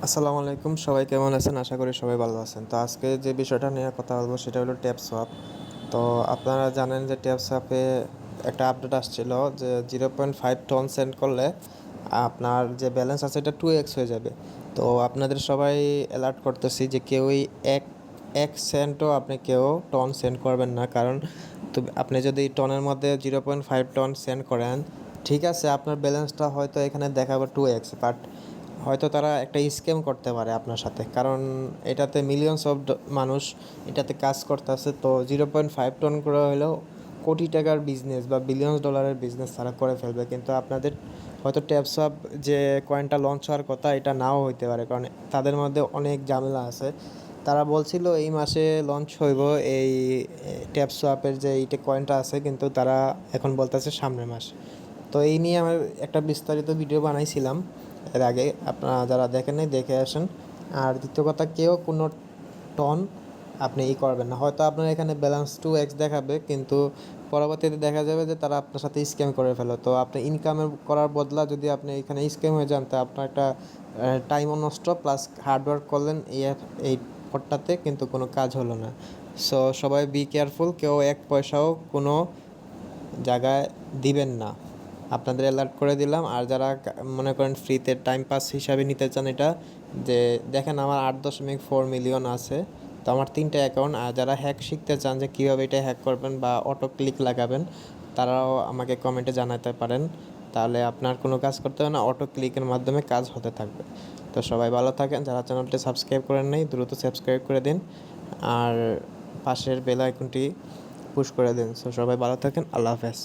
আসসালামু আলাইকুম, সবাই কেমন আছেন? আশা করি সবাই ভালো আছেন। তো আজকে যে বিষয়টা নিয়ে কথা বলবো সেটা হলো ট্যাপ সোয়াপ। তো আপনারা জানেন যে ট্যাপ সোয়াপে একটা আপডেট আসছিল যে 0.5 টন সেন্ড করলে আপনার যে ব্যালেন্স আছে এটা 2x হয়ে যাবে। তো আপনাদের সবাই অ্যালার্ট করতেছি যে কেউই এক এক সেন্টও আপনি কেউ টন সেন্ড করবেন না, কারণ তো আপনি যদি টনের মধ্যে 0.5 টন সেন্ড করেন, ঠিক আছে আপনার ব্যালেন্সটা হয়তো এখানে দেখাবে 2x, বাট হয়তো তারা একটা স্ক্যাম করতে পারে আপনার সাথে, কারণ এটাতে মিলিয়নস অফ মানুষ এটাতে কাজ করতেছে। তো 0.5 টন করে হলেও কোটি টাকার বিজনেস বা বিলিয়নস ডলারের বিজনেস তারা করে ফেলবে, কিন্তু আপনাদের হয়তো ট্যাপসঅ্যাপ যে কয়েনটা লঞ্চ হওয়ার কথা এটা নাও হইতে পারে, কারণ তাদের মধ্যে অনেক ঝামেলা আছে। তারা বলছিল এই মাসে লঞ্চ হইব এই ট্যাপসোয়াপের যে এইটা কয়েনটা আছে, কিন্তু তারা এখন বলতেছে সামনের মাস। তো এই নিয়ে আমার একটা বিস্তারিত ভিডিও বানাইছিলাম এর আগে, আপনারা যারা দেখেন নাই দেখে আসেন। আর দ্বিতীয় কথা, কেউ কোনো টন আপনি করবেন না, হয়তো আপনার এখানে ব্যালেন্স 2x দেখাবে, কিন্তু পরবর্তীতে দেখা যাবে যে তারা আপনার সাথে স্ক্যাম করে ফেলো। তো আপনি ইনকামের করার বদলা যদি আপনি এখানে স্ক্যাম হয়ে যান, তো আপনার একটা টাইমও নষ্ট প্লাস হার্ডওয়ার্ক করলেন এই পটটাতে, কিন্তু কোনো কাজ হলো না। সো সবাই বি কেয়ারফুল, কেউ এক পয়সাও কোনো জায়গায় দিবেন না। আপনাদের অ্যালার্ট করে দিলাম। আর যারা মনে করেন ফ্রিতে টাইম পাস হিসাবে নিতে চান এটা, যে দেখেন আমার 8.4 মিলিয়ন আছে, তো আমার 3টা অ্যাকাউন্ট। আর যারা হ্যাক শিখতে চান যে কীভাবে এটা হ্যাক করবেন বা অটো ক্লিক লাগাবেন, তারাও আমাকে কমেন্টে জানাতে পারেন। তাহলে আপনার কোনো কাজ করতে হবে না, অটো ক্লিকের মাধ্যমে কাজ হতে থাকবে। তো সবাই ভালো থাকেন, যারা চ্যানেলটি সাবস্ক্রাইব করেন নাই দ্রুত সাবস্ক্রাইব করে দিন, আর পাশের বেল আইকনটি পুশ করে দিন। সো সবাই ভালো থাকেন, আল্লাহ হাফেজ।